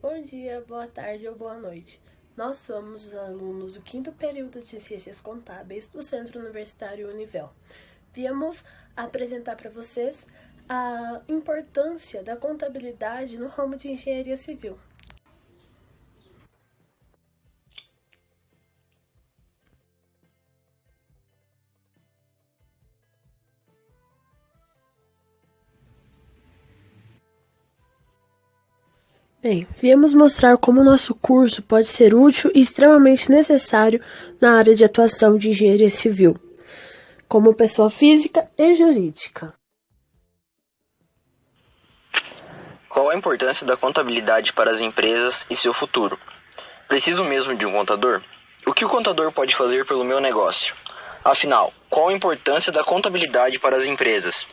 Bom dia, boa tarde ou boa noite. Nós somos os alunos do 5º período de Ciências Contábeis do Centro Universitário Univel. Viemos apresentar para vocês a importância da contabilidade no ramo de engenharia civil. Bem, viemos mostrar como o nosso curso pode ser útil e extremamente necessário na área de atuação de engenharia civil, como pessoa física e jurídica. Qual a importância da contabilidade para as empresas e seu futuro? Preciso mesmo de um contador? O que o contador pode fazer pelo meu negócio? Afinal, qual a importância da contabilidade para as empresas?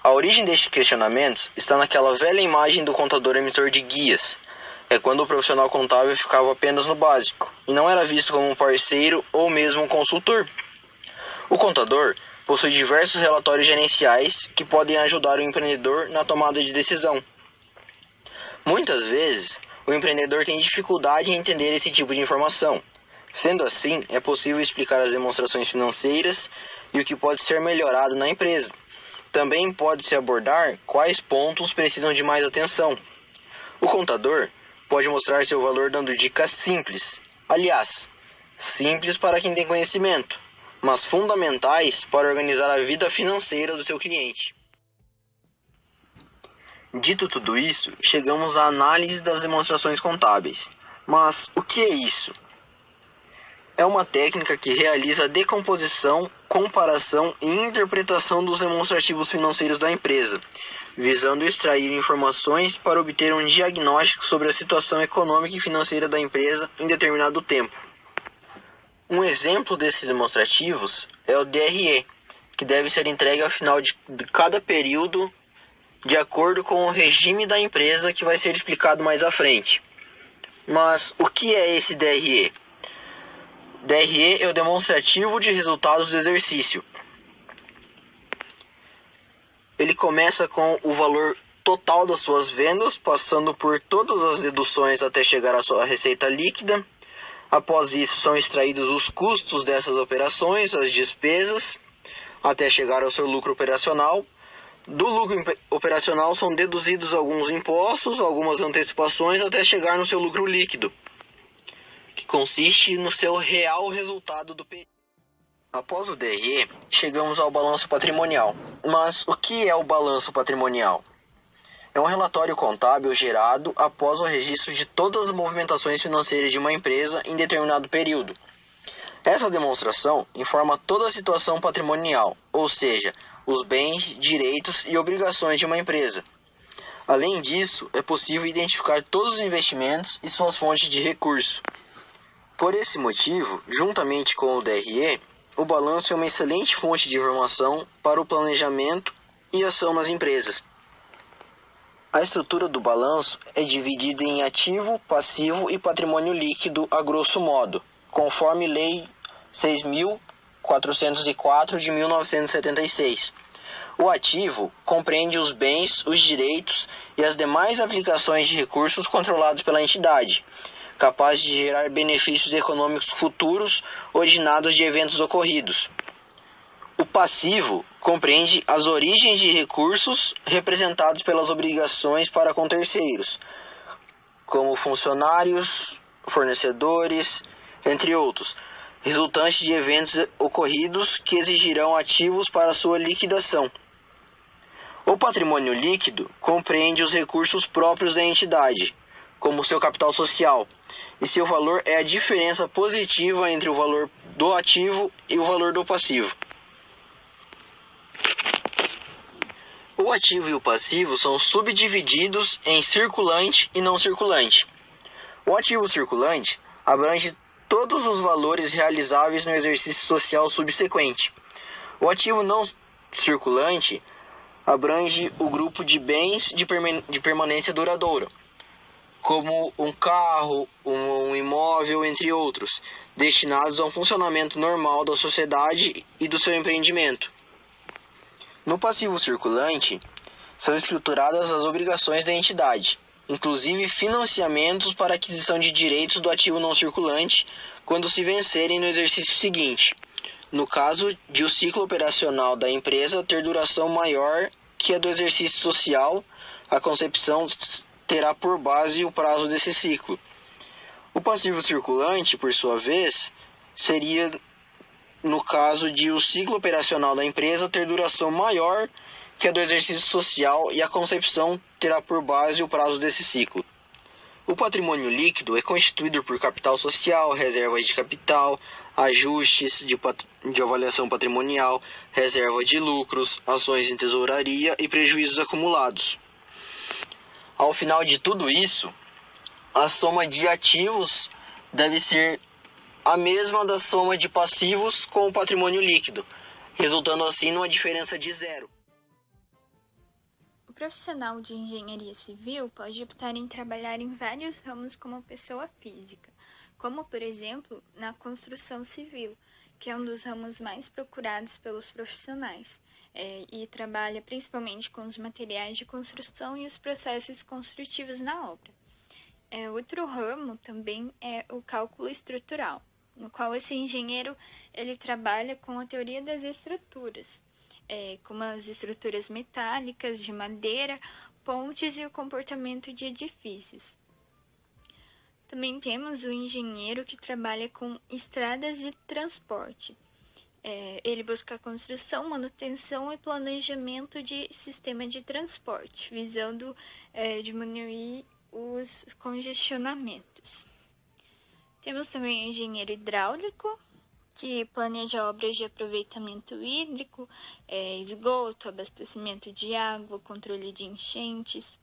A origem destes questionamentos está naquela velha imagem do contador emissor de guias. É quando o profissional contábil ficava apenas no básico e não era visto como um parceiro ou mesmo um consultor. O contador possui diversos relatórios gerenciais que podem ajudar o empreendedor na tomada de decisão. Muitas vezes, o empreendedor tem dificuldade em entender esse tipo de informação. Sendo assim, é possível explicar as demonstrações financeiras e o que pode ser melhorado na empresa. Também pode-se abordar quais pontos precisam de mais atenção. O contador pode mostrar seu valor dando dicas simples. Aliás, simples para quem tem conhecimento, mas fundamentais para organizar a vida financeira do seu cliente. Dito tudo isso, chegamos à análise das demonstrações contábeis. Mas o que é isso? É uma técnica que realiza a decomposição, comparação e interpretação dos demonstrativos financeiros da empresa, visando extrair informações para obter um diagnóstico sobre a situação econômica e financeira da empresa em determinado tempo. Um exemplo desses demonstrativos é o DRE, que deve ser entregue ao final de cada período, de acordo com o regime da empresa que vai ser explicado mais à frente. Mas o que é esse DRE? DRE é o demonstrativo de resultados do exercício. Ele começa com o valor total das suas vendas, passando por todas as deduções até chegar à sua receita líquida. Após isso, são extraídos os custos dessas operações, as despesas, até chegar ao seu lucro operacional. Do lucro operacional são deduzidos alguns impostos, algumas antecipações, até chegar no seu lucro líquido, que consiste no seu real resultado do período. Após o DRE, chegamos ao balanço patrimonial. Mas o que é o balanço patrimonial? É um relatório contábil gerado após o registro de todas as movimentações financeiras de uma empresa em determinado período. Essa demonstração informa toda a situação patrimonial, ou seja, os bens, direitos e obrigações de uma empresa. Além disso, é possível identificar todos os investimentos e suas fontes de recurso. Por esse motivo, juntamente com o DRE, o balanço é uma excelente fonte de informação para o planejamento e ação nas empresas. A estrutura do balanço é dividida em ativo, passivo e patrimônio líquido a grosso modo, conforme Lei 6.404 de 1976. O ativo compreende os bens, os direitos e as demais aplicações de recursos controlados pela entidade, capaz de gerar benefícios econômicos futuros originados de eventos ocorridos. O passivo compreende as origens de recursos representados pelas obrigações para com terceiros, como funcionários, fornecedores, entre outros, resultantes de eventos ocorridos que exigirão ativos para sua liquidação. O patrimônio líquido compreende os recursos próprios da entidade, como seu capital social, e seu valor é a diferença positiva entre o valor do ativo e o valor do passivo. O ativo e o passivo são subdivididos em circulante e não circulante. O ativo circulante abrange todos os valores realizáveis no exercício social subsequente. O ativo não circulante abrange o grupo de bens de permanência duradoura, como um carro, um imóvel, entre outros, destinados ao funcionamento normal da sociedade e do seu empreendimento. No passivo circulante, são escrituradas as obrigações da entidade, inclusive financiamentos para aquisição de direitos do ativo não circulante quando se vencerem no exercício seguinte. No caso de o ciclo operacional da empresa ter duração maior que a do exercício social, a concepção terá por base o prazo desse ciclo. O passivo circulante, por sua vez, seria no caso de o ciclo operacional da empresa ter duração maior que a do exercício social e a concepção terá por base o prazo desse ciclo. O patrimônio líquido é constituído por capital social, reservas de capital, ajustes de avaliação patrimonial, reserva de lucros, ações em tesouraria e prejuízos acumulados. Ao final de tudo isso, a soma de ativos deve ser a mesma da soma de passivos com o patrimônio líquido, resultando assim numa diferença de zero. O profissional de engenharia civil pode optar em trabalhar em vários ramos como pessoa física, como, por exemplo, na construção civil, que é um dos ramos mais procurados pelos profissionais, e trabalha principalmente com os materiais de construção e os processos construtivos na obra. Outro ramo também é o cálculo estrutural, no qual esse engenheiro ele trabalha com a teoria das estruturas, como as estruturas metálicas, de madeira, pontes e o comportamento de edifícios. Também temos o engenheiro que trabalha com estradas e transporte. Ele busca a construção, manutenção e planejamento de sistema de transporte, visando diminuir os congestionamentos. Temos também o engenheiro hidráulico, que planeja obras de aproveitamento hídrico, esgoto, abastecimento de água, controle de enchentes.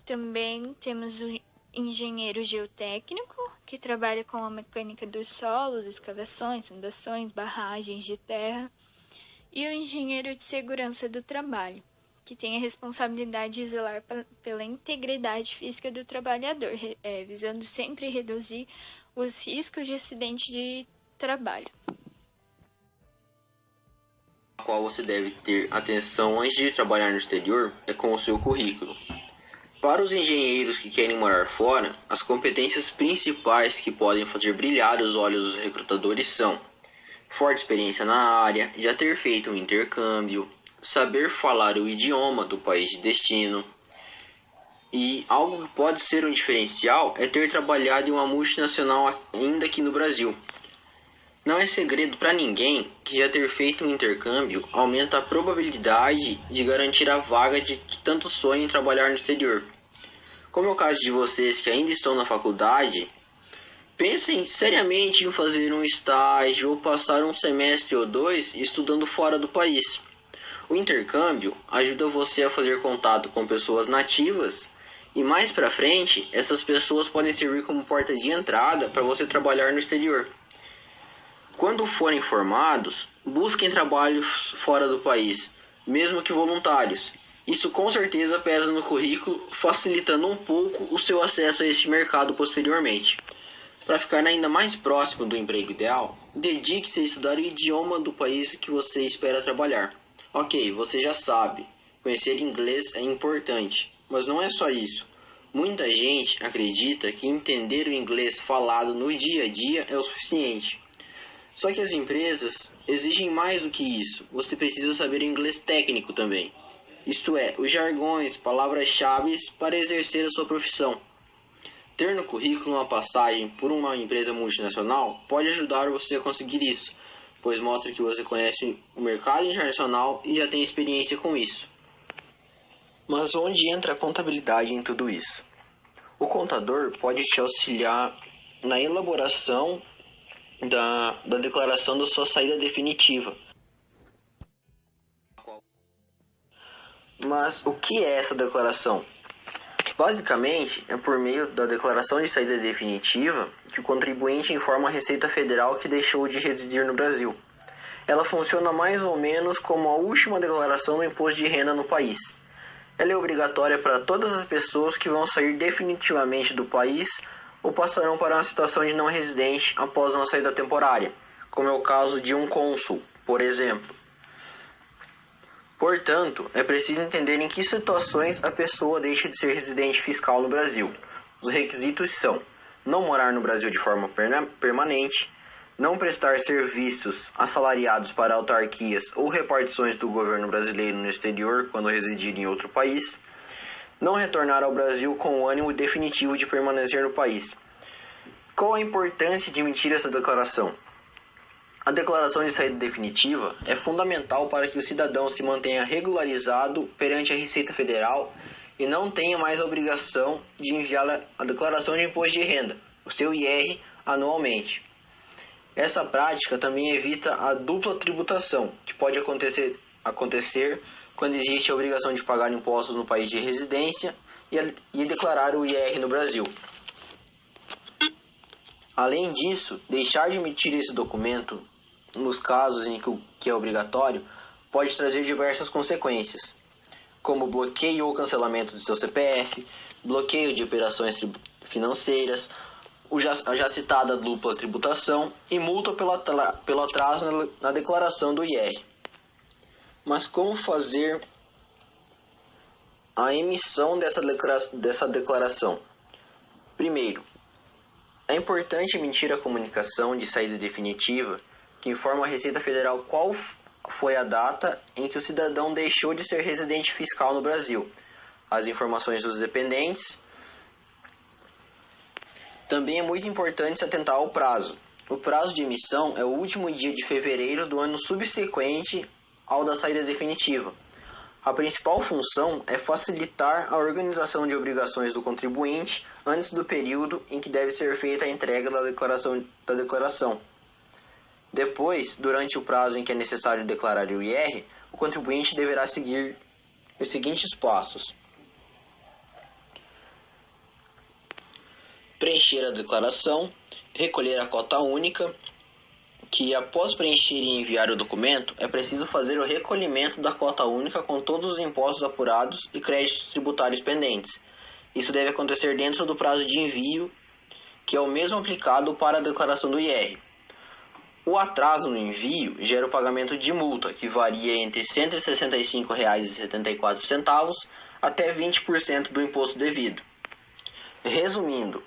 Também temos o engenheiro geotécnico, que trabalha com a mecânica dos solos, escavações, fundações, barragens de terra. E o engenheiro de segurança do trabalho, que tem a responsabilidade de zelar pela integridade física do trabalhador, visando sempre reduzir os riscos de acidente de trabalho. A qual você deve ter atenção antes de trabalhar no exterior é com o seu currículo. Para os engenheiros que querem morar fora, as competências principais que podem fazer brilhar os olhos dos recrutadores são forte experiência na área, já ter feito um intercâmbio, saber falar o idioma do país de destino. E algo que pode ser um diferencial é ter trabalhado em uma multinacional ainda aqui no Brasil. Não é segredo para ninguém que já ter feito um intercâmbio aumenta a probabilidade de garantir a vaga de que tanto sonham em trabalhar no exterior. Como é o caso de vocês que ainda estão na faculdade, pensem seriamente em fazer um estágio ou passar um semestre ou dois estudando fora do país. O intercâmbio ajuda você a fazer contato com pessoas nativas e mais para frente, essas pessoas podem servir como porta de entrada para você trabalhar no exterior. Quando forem formados, busquem trabalhos fora do país, mesmo que voluntários. Isso com certeza pesa no currículo, facilitando um pouco o seu acesso a este mercado posteriormente. Para ficar ainda mais próximo do emprego ideal, dedique-se a estudar o idioma do país que você espera trabalhar. Ok, você já sabe, conhecer inglês é importante, mas não é só isso. Muita gente acredita que entender o inglês falado no dia a dia é o suficiente. Só que as empresas exigem mais do que isso. Você precisa saber inglês técnico também. Isto é, os jargões, palavras-chave para exercer a sua profissão. Ter no currículo uma passagem por uma empresa multinacional pode ajudar você a conseguir isso, pois mostra que você conhece o mercado internacional e já tem experiência com isso. Mas onde entra a contabilidade em tudo isso? O contador pode te auxiliar na elaboração da declaração da sua saída definitiva. Mas o que é essa declaração? Basicamente, é por meio da declaração de saída definitiva que o contribuinte informa a Receita Federal que deixou de residir no Brasil. Ela funciona mais ou menos como a última declaração do imposto de renda no país. Ela é obrigatória para todas as pessoas que vão sair definitivamente do país ou passarão para uma situação de não residente após uma saída temporária, como é o caso de um cônsul, por exemplo. Portanto, é preciso entender em que situações a pessoa deixa de ser residente fiscal no Brasil. Os requisitos são: não morar no Brasil de forma permanente, não prestar serviços assalariados para autarquias ou repartições do governo brasileiro no exterior quando residir em outro país, não retornar ao Brasil com o ânimo definitivo de permanecer no país. Qual a importância de emitir essa declaração? A declaração de saída definitiva é fundamental para que o cidadão se mantenha regularizado perante a Receita Federal e não tenha mais a obrigação de enviar a declaração de imposto de renda, o seu IR, anualmente. Essa prática também evita a dupla tributação, que pode acontecer quando existe a obrigação de pagar impostos no país de residência e declarar o IR no Brasil. Além disso, deixar de emitir esse documento nos casos em que é obrigatório, pode trazer diversas consequências, como bloqueio ou cancelamento do seu CPF, bloqueio de operações financeiras, a já citada dupla tributação e multa pelo atraso na declaração do IR. Mas como fazer a emissão dessa declaração? Primeiro, é importante emitir a comunicação de saída definitiva que informa a Receita Federal qual foi a data em que o cidadão deixou de ser residente fiscal no Brasil, as informações dos dependentes. Também é muito importante se atentar ao prazo. O prazo de emissão é o último dia de fevereiro do ano subsequente ao da saída definitiva. A principal função é facilitar a organização de obrigações do contribuinte antes do período em que deve ser feita a entrega da declaração. Depois, durante o prazo em que é necessário declarar o IR, o contribuinte deverá seguir os seguintes passos: preencher a declaração, recolher a cota única, que após preencher e enviar o documento, é preciso fazer o recolhimento da cota única com todos os impostos apurados e créditos tributários pendentes. Isso deve acontecer dentro do prazo de envio, que é o mesmo aplicado para a declaração do IR. O atraso no envio gera o pagamento de multa, que varia entre R$ 165,74 até 20% do imposto devido. Resumindo,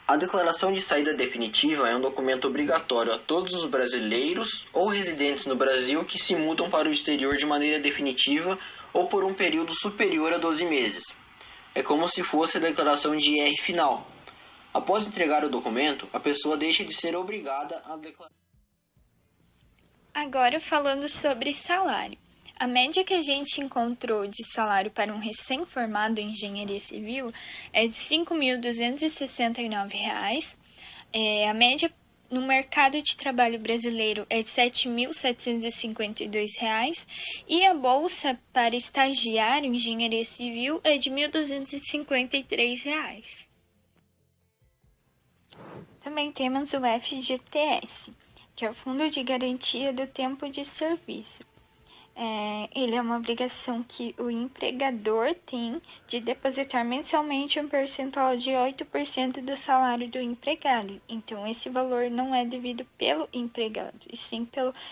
a declaração de saída definitiva é um documento obrigatório a todos os brasileiros ou residentes no Brasil que se mudam para o exterior de maneira definitiva ou por um período superior a 12 meses. É como se fosse a declaração de IR final. Após entregar o documento, a pessoa deixa de ser obrigada a declarar. Agora falando sobre salário. A média que a gente encontrou de salário para um recém-formado em engenharia civil é de R$ 5.269. A média no mercado de trabalho brasileiro é de R$ 7.752 e a bolsa para estagiário em engenharia civil é de R$ 1.253. Também temos o FGTS, que é o Fundo de Garantia do Tempo de Serviço. Ele é uma obrigação que o empregador tem de depositar mensalmente um percentual de 8% do salário do empregado. Então, esse valor não é devido pelo empregado, e sim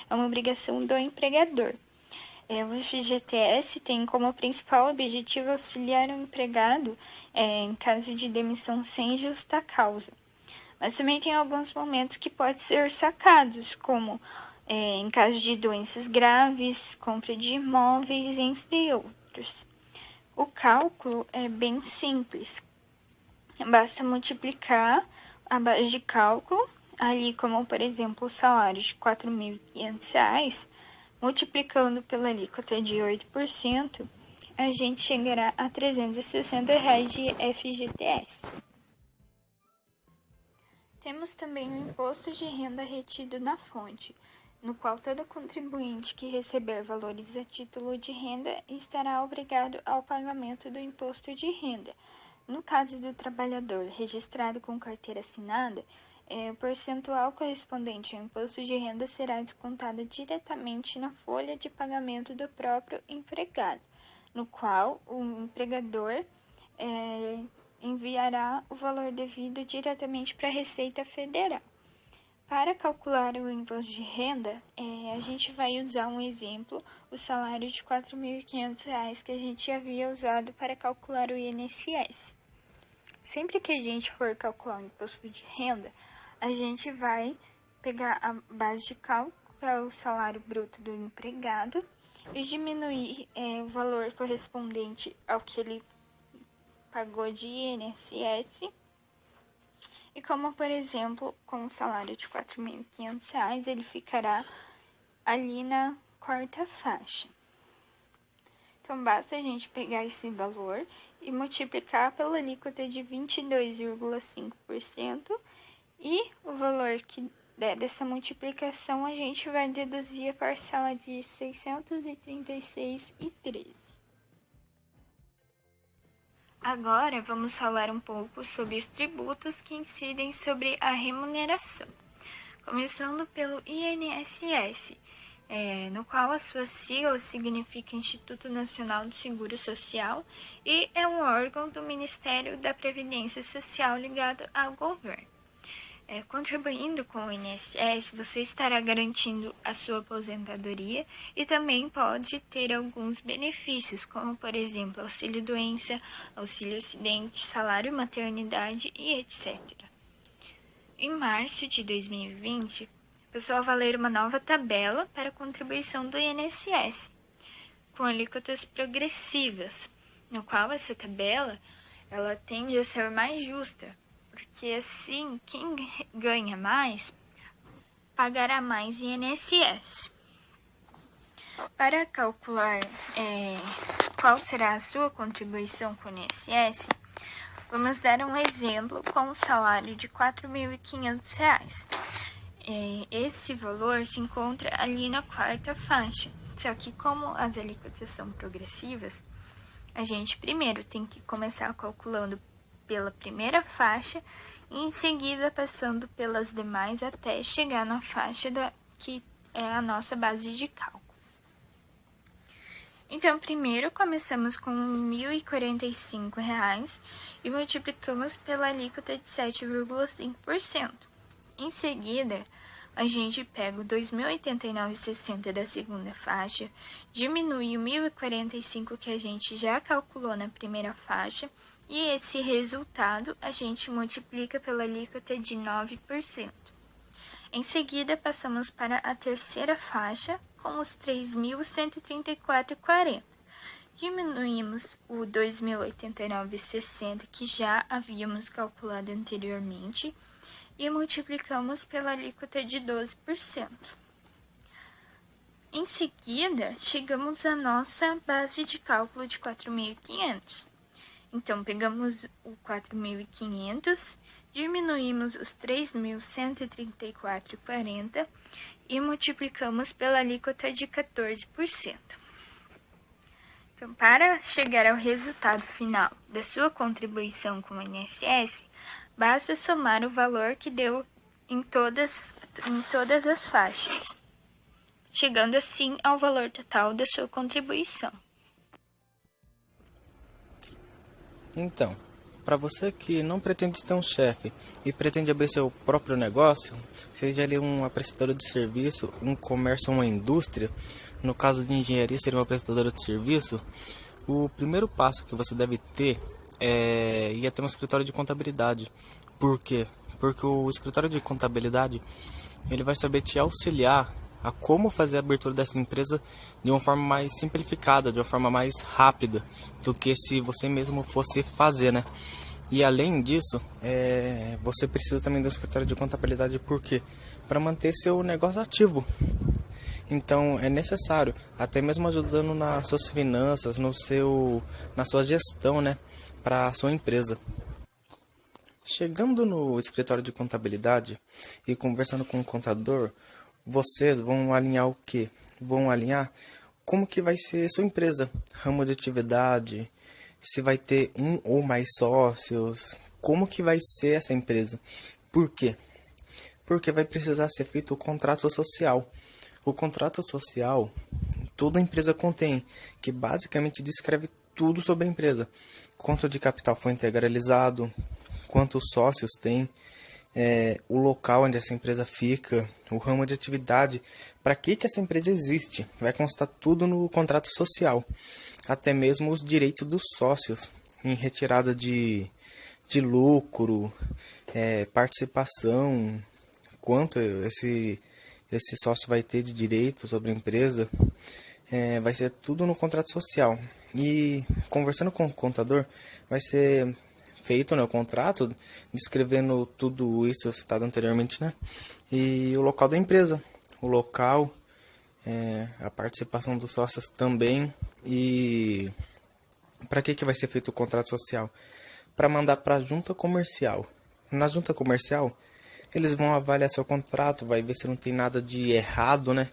é uma obrigação do empregador. O FGTS tem como principal objetivo auxiliar o empregado em caso de demissão sem justa causa. Mas também tem alguns momentos que podem ser sacados, como em caso de doenças graves, compra de imóveis, entre outros. O cálculo é bem simples. Basta multiplicar a base de cálculo, ali como, por exemplo, o salário de R$ 4.500, multiplicando pela alíquota de 8%, a gente chegará a R$ 360 de FGTS. Temos também o imposto de renda retido na fonte, no qual todo contribuinte que receber valores a título de renda estará obrigado ao pagamento do imposto de renda. No caso do trabalhador registrado com carteira assinada, o percentual correspondente ao imposto de renda será descontado diretamente na folha de pagamento do próprio empregado, no qual o empregador enviará o valor devido diretamente para a Receita Federal. Para calcular o imposto de renda, a gente vai usar um exemplo, o salário de R$ 4.500 que a gente havia usado para calcular o INSS. Sempre que a gente for calcular o imposto de renda, a gente vai pegar a base de cálculo, que é o salário bruto do empregado, e diminuir o valor correspondente ao que ele pagou de INSS. E como, por exemplo, com um salário de R$ 4.500, ele ficará ali na quarta faixa. Então, basta a gente pegar esse valor e multiplicar pela alíquota de 22,5% e o valor que der dessa multiplicação a gente vai deduzir a parcela de R$ 636,13. Agora vamos falar um pouco sobre os tributos que incidem sobre a remuneração, começando pelo INSS, no qual a sua sigla significa Instituto Nacional do Seguro Social e é um órgão do Ministério da Previdência Social ligado ao governo. Contribuindo com o INSS, você estará garantindo a sua aposentadoria e também pode ter alguns benefícios, como, por exemplo, auxílio-doença, auxílio-acidente, salário maternidade e etc. Em março de 2020, passou a valer uma nova tabela para a contribuição do INSS, com alíquotas progressivas, no qual essa tabela ela tende a ser mais justa, porque assim quem ganha mais pagará mais INSS. Para calcular qual será a sua contribuição com o INSS, vamos dar um exemplo com um salário de R$ 4.500. Esse valor se encontra ali na quarta faixa, só que como as alíquotas são progressivas, a gente primeiro tem que começar calculando pela primeira faixa e em seguida passando pelas demais até chegar na faixa que é a nossa base de cálculo. Então, primeiro começamos com R$ 1.045 e multiplicamos pela alíquota de 7,5%. Em seguida, a gente pega o R$ 2.089,60 da segunda faixa, diminui o 1.045 que a gente já calculou na primeira faixa, e esse resultado a gente multiplica pela alíquota de 9%. Em seguida, passamos para a terceira faixa, com os R$ 3.134,40. Diminuímos o R$ 2.089,60 que já havíamos calculado anteriormente e multiplicamos pela alíquota de 12%. Em seguida, chegamos à nossa base de cálculo de 4.500. Então, pegamos o 4.500, diminuímos os 3.134,40 e multiplicamos pela alíquota de 14%. Então, para chegar ao resultado final da sua contribuição com o INSS, basta somar o valor que deu em todas as faixas, chegando assim ao valor total da sua contribuição. Então, para você que não pretende ter um chefe e pretende abrir seu próprio negócio, seja ali um prestador de serviço, um comércio ou uma indústria, no caso de engenharia seria uma prestadora de serviço, o primeiro passo que você deve ter é ir até um escritório de contabilidade. Por quê? Porque o escritório de contabilidade ele vai saber te auxiliar a como fazer a abertura dessa empresa de uma forma mais simplificada, de uma forma mais rápida do que se você mesmo fosse fazer, né? E além disso, você precisa também do escritório de contabilidade, por quê? Para manter seu negócio ativo. Então é necessário, até mesmo ajudando nas suas finanças, na sua gestão, né, para a sua empresa. Chegando no escritório de contabilidade e conversando com o contador, vocês vão alinhar o quê? Vão alinhar como que vai ser sua empresa, ramo de atividade, se vai ter um ou mais sócios, como que vai ser essa empresa. Por quê? Porque vai precisar ser feito o contrato social. O contrato social, toda empresa contém, que basicamente descreve tudo sobre a empresa. Quanto de capital foi integralizado, quantos sócios tem, o local onde essa empresa fica, o ramo de atividade, para que essa empresa existe. Vai constar tudo no contrato social, até mesmo os direitos dos sócios, em retirada de lucro, participação, quanto esse sócio vai ter de direito sobre a empresa, vai ser tudo no contrato social. E conversando com o contador, vai ser feito, né, o contrato, descrevendo tudo isso citado anteriormente, né, e o local da empresa, o local, a participação dos sócios também. E para que vai ser feito o contrato social? Para mandar para a junta comercial. Na junta comercial, eles vão avaliar seu contrato, vai ver se não tem nada de errado, né?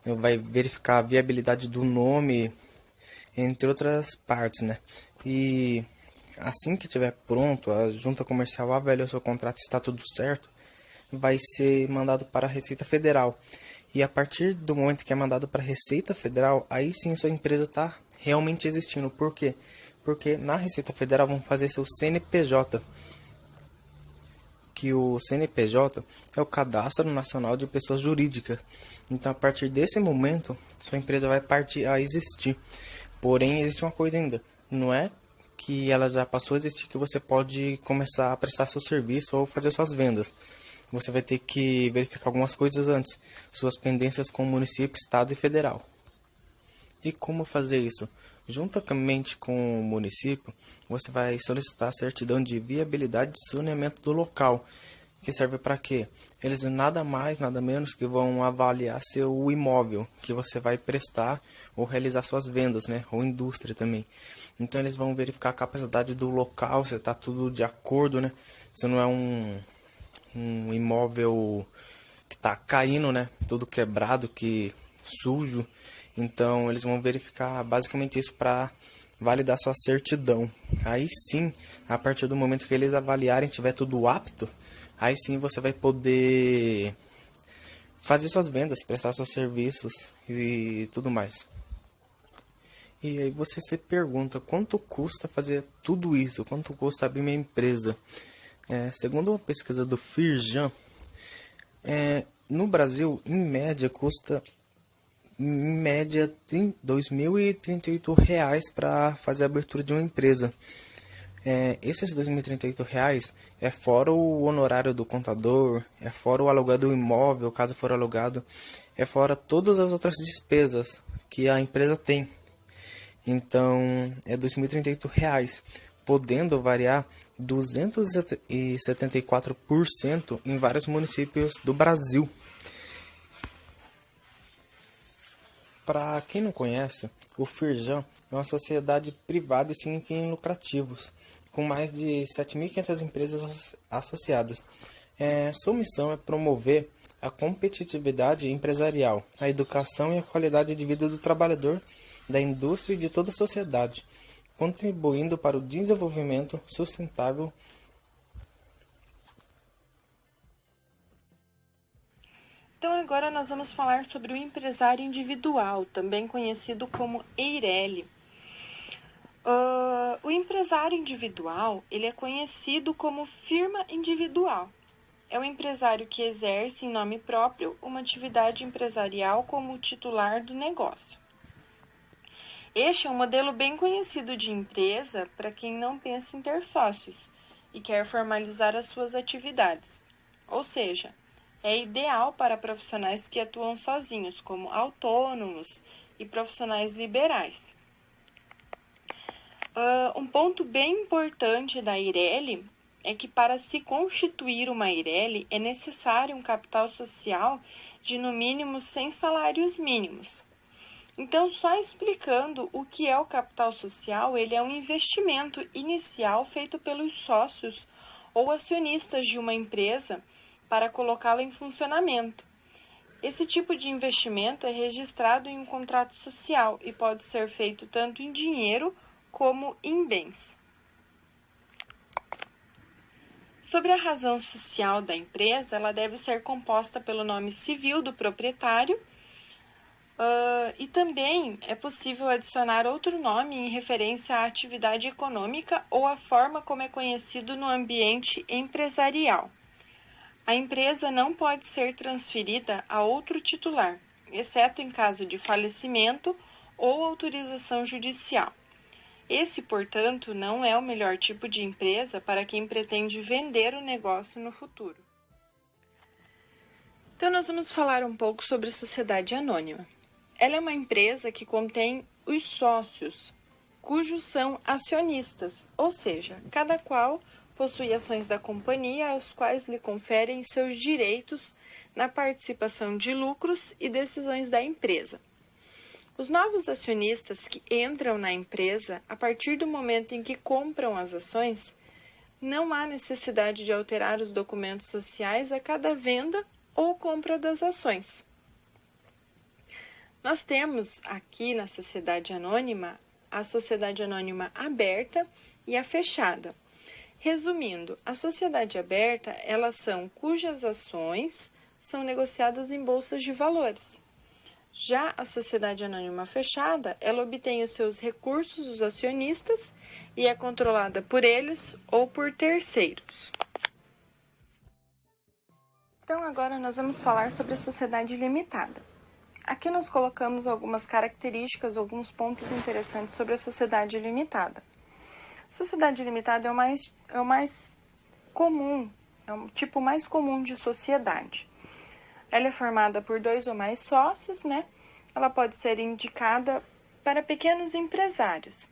Vai verificar a viabilidade do nome, entre outras partes, né? E assim que estiver pronto, a junta comercial avalia o seu contrato, está tudo certo, vai ser mandado para a Receita Federal. E a partir do momento que é mandado para a Receita Federal, aí sim sua empresa está realmente existindo. Por quê? Porque na Receita Federal vão fazer seu CNPJ, que o CNPJ é o Cadastro Nacional de Pessoas Jurídicas. Então, a partir desse momento, sua empresa vai partir a existir. Porém, existe uma coisa ainda. Não é que ela já passou a existir que você pode começar a prestar seu serviço ou fazer suas vendas. Você vai ter que verificar algumas coisas antes. Suas pendências com o município, estado e federal. E como fazer isso? Juntamente com o município, você vai solicitar a certidão de viabilidade de saneamento do local, que serve para quê? Eles nada mais, nada menos que vão avaliar seu imóvel, que você vai prestar ou realizar suas vendas, né? Ou indústria também. Então eles vão verificar a capacidade do local, se está tudo de acordo, né? Se não é um imóvel que está caindo, né? Tudo quebrado, que sujo. Então eles vão verificar basicamente isso para validar sua certidão. Aí sim, a partir do momento que eles avaliarem, tiver tudo apto, aí sim você vai poder fazer suas vendas, prestar seus serviços e tudo mais. E aí você se pergunta, quanto custa fazer tudo isso? Quanto custa abrir minha empresa? Segundo uma pesquisa do Firjan, no Brasil, em média, custa R$ 2.038 para fazer a abertura de uma empresa. Esses R$ 2.038 é fora o honorário do contador, é fora o aluguel do imóvel, caso for alugado, é fora todas as outras despesas que a empresa tem. Então, é R$ 2.038, podendo variar 274% em vários municípios do Brasil. Para quem não conhece, o Firjan é uma sociedade privada e sem fins lucrativos, com mais de 7.500 empresas associadas. Sua missão é promover a competitividade empresarial, a educação e a qualidade de vida do trabalhador, da indústria e de toda a sociedade, contribuindo para o desenvolvimento sustentável. Então agora nós vamos falar sobre o empresário individual, também conhecido como EIRELI. O empresário individual, ele é conhecido como firma individual. É o empresário que exerce em nome próprio uma atividade empresarial como titular do negócio. Este é um modelo bem conhecido de empresa para quem não pensa em ter sócios e quer formalizar as suas atividades. Ou seja, é ideal para profissionais que atuam sozinhos, como autônomos e profissionais liberais. Um ponto bem importante da EIRELI é que para se constituir uma EIRELI é necessário um capital social de no mínimo 100 salários mínimos. Então, só explicando o que é o capital social, ele é um investimento inicial feito pelos sócios ou acionistas de uma empresa para colocá-la em funcionamento. Esse tipo de investimento é registrado em um contrato social e pode ser feito tanto em dinheiro como em bens. Sobre a razão social da empresa, ela deve ser composta pelo nome civil do proprietário e também é possível adicionar outro nome em referência à atividade econômica ou à forma como é conhecido no ambiente empresarial. A empresa não pode ser transferida a outro titular, exceto em caso de falecimento ou autorização judicial. Esse, portanto, não é o melhor tipo de empresa para quem pretende vender o negócio no futuro. Então, nós vamos falar um pouco sobre sociedade anônima. Ela é uma empresa que contém os sócios, cujos são acionistas, ou seja, cada qual possui ações da companhia, aos quais lhe conferem seus direitos na participação de lucros e decisões da empresa. Os novos acionistas que entram na empresa, a partir do momento em que compram as ações, não há necessidade de alterar os documentos sociais a cada venda ou compra das ações. Nós temos aqui na sociedade anônima a sociedade anônima aberta e a fechada. Resumindo, a sociedade aberta, elas são cujas ações são negociadas em bolsas de valores. Já a sociedade anônima fechada, ela obtém os seus recursos dos acionistas e é controlada por eles ou por terceiros. Então, agora nós vamos falar sobre a sociedade limitada. Aqui nós colocamos algumas características, alguns pontos interessantes sobre a sociedade limitada. A sociedade limitada é o mais comum, é um tipo mais comum de sociedade. Ela é formada por 2 ou mais sócios, né? Ela pode ser indicada para pequenos empresários.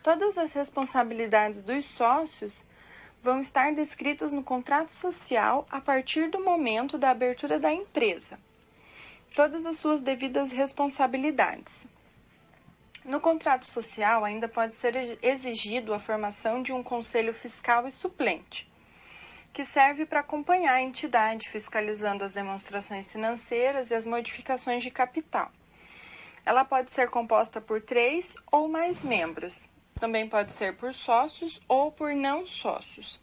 Todas as responsabilidades dos sócios vão estar descritas no contrato social a partir do momento da abertura da empresa. Todas as suas devidas responsabilidades. No contrato social, ainda pode ser exigido a formação de um conselho fiscal e suplente, que serve para acompanhar a entidade, fiscalizando as demonstrações financeiras e as modificações de capital. Ela pode ser composta por 3 ou mais membros. Também pode ser por sócios ou por não sócios,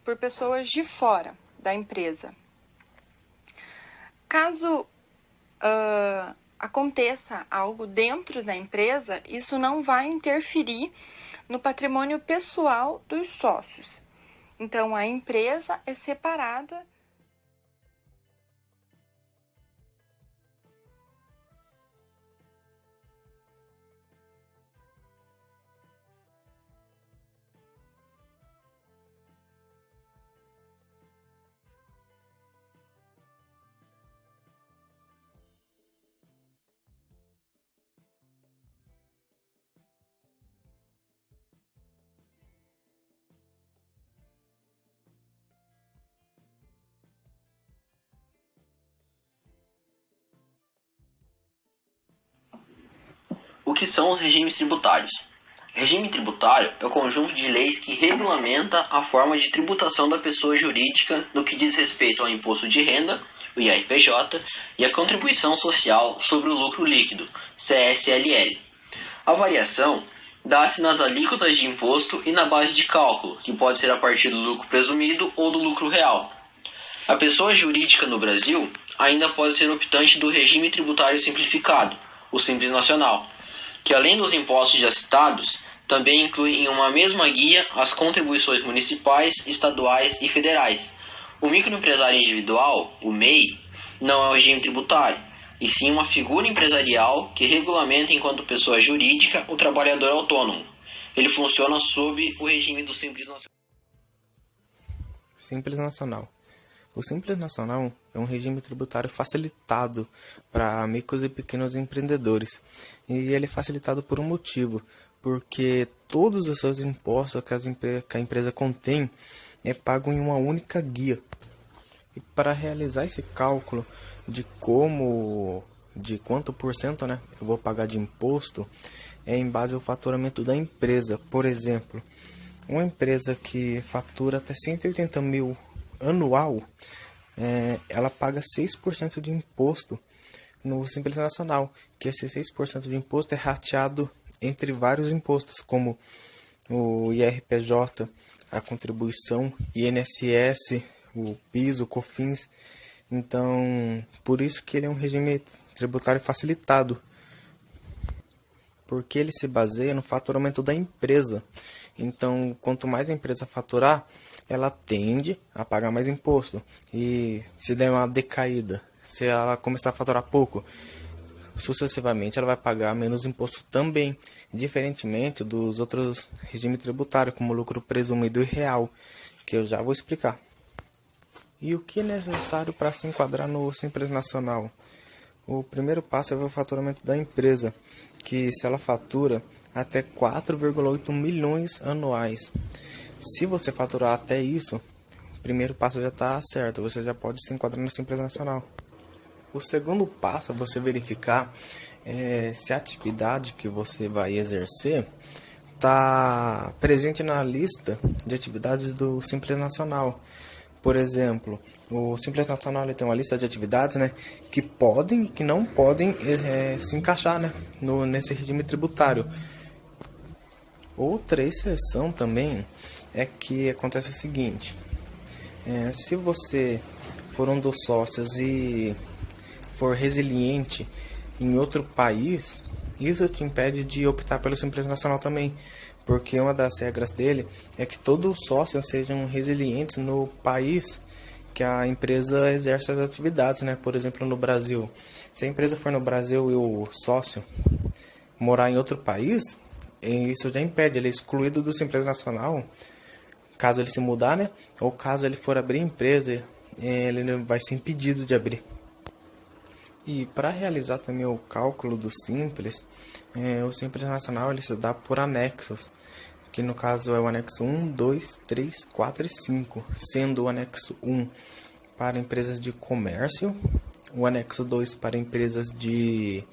por pessoas de fora da empresa. Caso aconteça algo dentro da empresa, isso não vai interferir no patrimônio pessoal dos sócios. Então, a empresa é separada. O que são os regimes tributários? Regime tributário é o conjunto de leis que regulamenta a forma de tributação da pessoa jurídica no que diz respeito ao imposto de renda, o IRPJ, e a contribuição social sobre o lucro líquido, CSLL. A variação dá-se nas alíquotas de imposto e na base de cálculo, que pode ser a partir do lucro presumido ou do lucro real. A pessoa jurídica no Brasil ainda pode ser optante do regime tributário simplificado, o Simples Nacional, que além dos impostos já citados, também inclui em uma mesma guia as contribuições municipais, estaduais e federais. O microempresário individual, o MEI, não é um regime tributário, e sim uma figura empresarial que regulamenta enquanto pessoa jurídica o trabalhador autônomo. Ele funciona sob o regime do Simples Nacional. Simples Nacional. O Simples Nacional é um regime tributário facilitado para micros e pequenos empreendedores. E ele é facilitado por um motivo, porque todos os seus impostos que a empresa contém é pago em uma única guia. E para realizar esse cálculo de quanto por cento, né, eu vou pagar de imposto, é em base ao faturamento da empresa. Por exemplo, uma empresa que fatura até 180 mil anual, ela paga 6% de imposto no Simples Nacional, que esse 6% de imposto é rateado entre vários impostos, como o IRPJ, a contribuição, INSS, o PIS, o COFINS. Então, por isso que ele é um regime tributário facilitado, porque ele se baseia no faturamento da empresa. Então, quanto mais a empresa faturar, ela tende a pagar mais imposto. E se der uma decaída, se ela começar a faturar pouco, sucessivamente ela vai pagar menos imposto também, diferentemente dos outros regimes tributários, como lucro presumido e real, que eu já vou explicar. E o que é necessário para se enquadrar no Simples Nacional? O primeiro passo é ver o faturamento da empresa, que se ela fatura até 4,8 milhões anuais. Se você faturar até isso, o primeiro passo já está certo, você já pode se enquadrar no Simples Nacional. O segundo passo é você verificar se a atividade que você vai exercer está presente na lista de atividades do Simples Nacional. Por exemplo, o Simples Nacional ele tem uma lista de atividades, né, que podem e que não podem se encaixar, né, nesse regime tributário. Outra exceção também é que acontece o seguinte: se você for um dos sócios e for resiliente em outro país, isso te impede de optar pelo Simples Nacional também, porque uma das regras dele é que todos os sócios sejam resilientes no país que a empresa exerce as atividades, né? Por exemplo, no Brasil, se a empresa for no Brasil e o sócio morar em outro país, isso já impede, ele é excluído do Simples Nacional, caso ele se mudar, né? Ou caso ele for abrir empresa, ele vai ser impedido de abrir. E para realizar também o cálculo do Simples, o Simples Nacional ele se dá por anexos, que no caso é o anexo 1, 2, 3, 4 e 5, sendo o anexo 1 para empresas de comércio, o anexo 2 para empresas de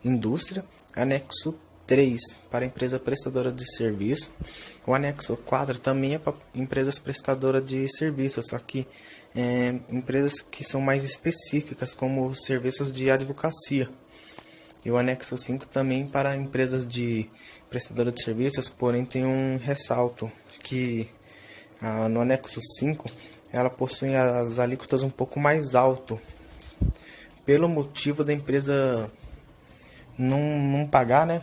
indústria, anexo 3 para empresa prestadora de serviço, o anexo 4 também é para empresas prestadoras de serviço, só que empresas que são mais específicas, como serviços de advocacia. E o anexo 5 também para empresas de prestadora de serviços, porém tem um ressalto, que no anexo 5 ela possui as alíquotas um pouco mais alto, pelo motivo da empresa não pagar, né,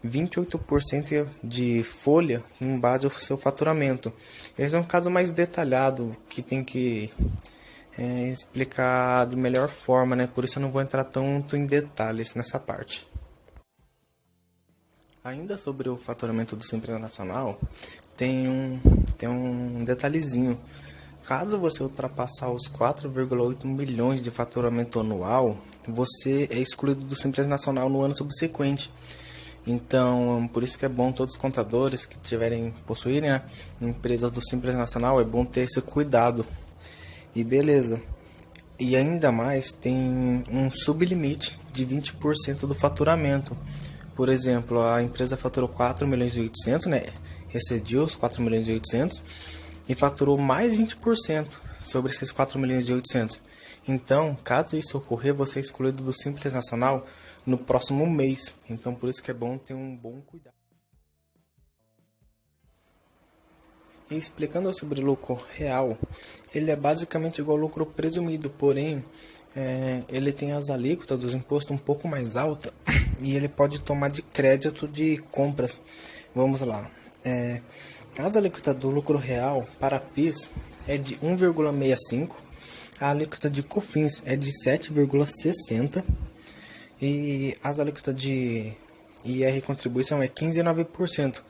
28% de folha em base ao seu faturamento. Esse é um caso mais detalhado que tem que explicar de melhor forma, né? Por isso eu não vou entrar tanto em detalhes nessa parte. Ainda sobre o faturamento do Simples Nacional, tem um detalhezinho. Caso você ultrapassar os 4,8 milhões de faturamento anual, você é excluído do Simples Nacional no ano subsequente. Então, por isso que é bom todos os contadores que possuírem, né, empresas do Simples Nacional, é bom ter esse cuidado. E beleza. E ainda mais tem um sublimite de 20% do faturamento. Por exemplo, a empresa faturou 4 milhões e 800, né, excediu os 4 milhões e 800 e faturou mais 20% sobre esses 4 milhões e 800. Então, caso isso ocorrer, você é excluído do Simples Nacional no próximo mês. Então, por isso que é bom ter um bom cuidado. E explicando sobre lucro real, ele é basicamente igual ao lucro presumido, porém, ele tem as alíquotas dos impostos um pouco mais alta e ele pode tomar de crédito de compras. Vamos lá. As alíquotas do lucro real para PIS é de 1,65, a alíquota de COFINS é de 7,60, e as alíquotas de IR contribuição é 15,9%.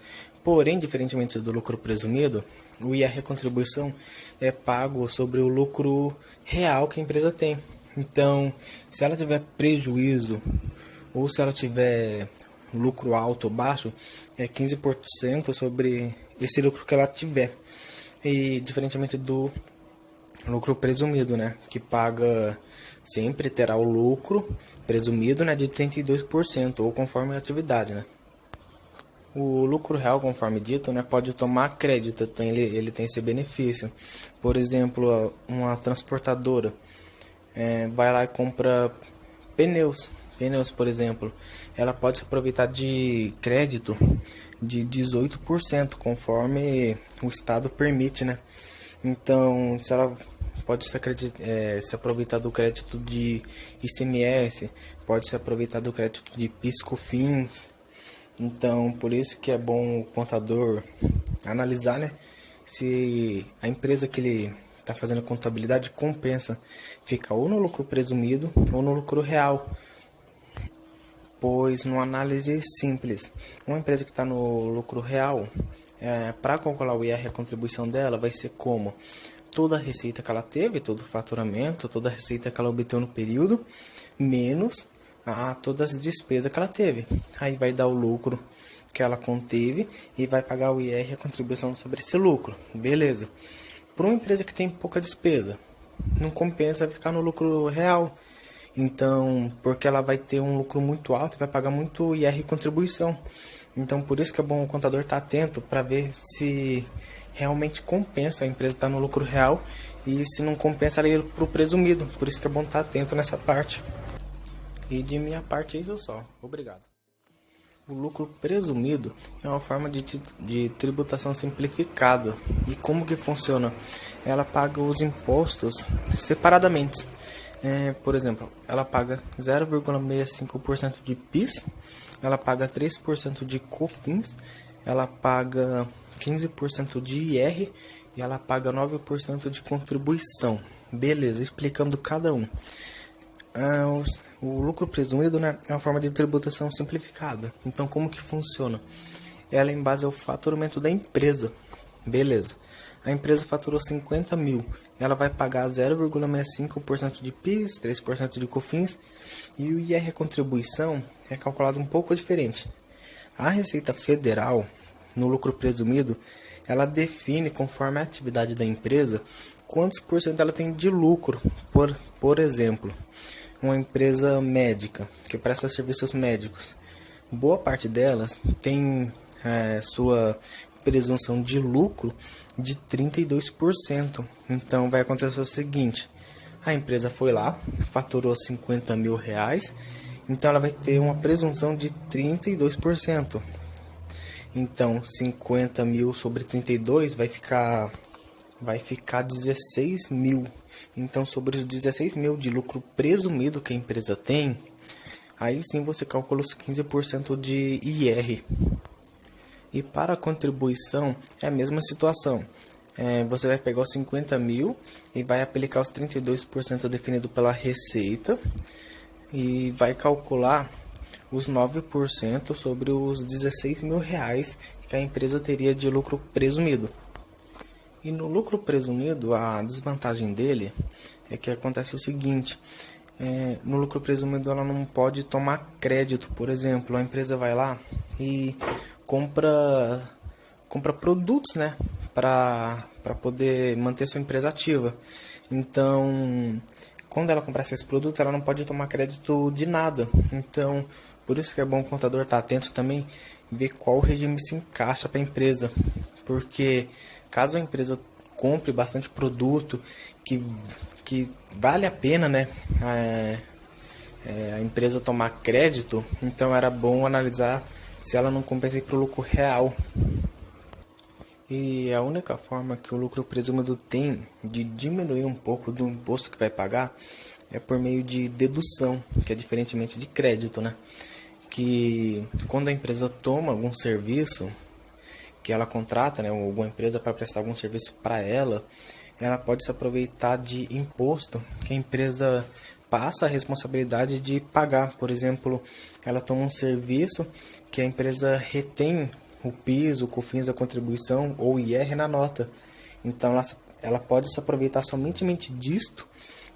Porém, diferentemente do lucro presumido, o IR contribuição é pago sobre o lucro real que a empresa tem. Então, se ela tiver prejuízo ou se ela tiver lucro alto ou baixo, é 15% sobre esse lucro que ela tiver. E diferentemente do lucro presumido, né, que paga sempre terá o lucro presumido, né, de 32%, ou conforme a atividade, né. O lucro real, conforme dito, né, pode tomar crédito, então ele tem esse benefício. Por exemplo, uma transportadora vai lá e compra pneus, por exemplo, ela pode se aproveitar de crédito de 18%, conforme o Estado permite, né. Então, se ela pode se aproveitar do crédito de ICMS, pode se aproveitar do crédito de PIS/COFINS. Então, por isso que é bom o contador analisar, né, se a empresa que ele está fazendo a contabilidade compensa, fica ou no lucro presumido ou no lucro real. Pois, numa análise simples, uma empresa que está no lucro real, para calcular o IR, a contribuição dela vai ser como toda a receita que ela teve, todo o faturamento, toda a receita que ela obteve no período, menos todas as despesas que ela teve. Aí vai dar o lucro que ela conteve e vai pagar o IR, a contribuição sobre esse lucro. Beleza. Para uma empresa que tem pouca despesa, não compensa ficar no lucro real. Então, porque ela vai ter um lucro muito alto e vai pagar muito IR e contribuição. Então, por isso que é bom o contador estar atento para ver se realmente compensa a empresa estar no lucro real e se não compensa ela ir para o presumido. Por isso que é bom estar atento nessa parte. E de minha parte é isso só. Obrigado. O lucro presumido é uma forma de tributação simplificada. E como que funciona? Ela paga os impostos separadamente. Por exemplo, ela paga 0,65% de PIS, ela paga 3% de COFINS, ela paga 15% de IR e ela paga 9% de contribuição. Beleza, explicando cada um. O lucro presumido, né, é uma forma de tributação simplificada. Então, como que funciona? Ela é em base ao faturamento da empresa. Beleza. A empresa faturou 50 mil. Ela vai pagar 0,65% de PIS, 3% de COFINS. E o IR, a contribuição, é calculado um pouco diferente. A Receita Federal, no lucro presumido, ela define, conforme a atividade da empresa, quantos por cento ela tem de lucro. Por exemplo, uma empresa médica que presta serviços médicos, boa parte delas tem sua presunção de lucro de 32%. Então vai acontecer o seguinte: a empresa foi lá, faturou 50 mil reais, então ela vai ter uma presunção de 32%. Então 50 mil sobre 32 vai ficar 16 mil. Então, sobre os 16 mil de lucro presumido que a empresa tem, aí sim você calcula os 15% de IR. E para a contribuição é a mesma situação. Você vai pegar os 50 mil e vai aplicar os 32% definido pela Receita e vai calcular os 9% sobre os 16 mil reais que a empresa teria de lucro presumido. E no lucro presumido, a desvantagem dele é que acontece o seguinte: no lucro presumido ela não pode tomar crédito. Por exemplo, a empresa vai lá e compra produtos, né, para poder manter sua empresa ativa. Então, quando ela comprar esses produtos, ela não pode tomar crédito de nada. Então, por isso que é bom o contador estar atento também, ver qual regime se encaixa para a empresa. Porque caso a empresa compre bastante produto que vale a pena, né, a empresa tomar crédito, então era bom analisar se ela não compensa para o lucro real. E a única forma que o lucro presumido tem de diminuir um pouco do imposto que vai pagar é por meio de dedução, que é diferentemente de crédito, né? Que quando a empresa toma algum serviço que ela contrata, né, ou alguma empresa para prestar algum serviço para ela, ela pode se aproveitar de imposto que a empresa passa a responsabilidade de pagar. Por exemplo, ela toma um serviço que a empresa retém o PIS, o COFINS, a contribuição ou o IR na nota. Então ela pode se aproveitar somente disto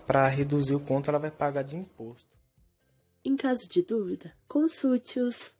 para reduzir o quanto ela vai pagar de imposto. Em caso de dúvida, consulte-os.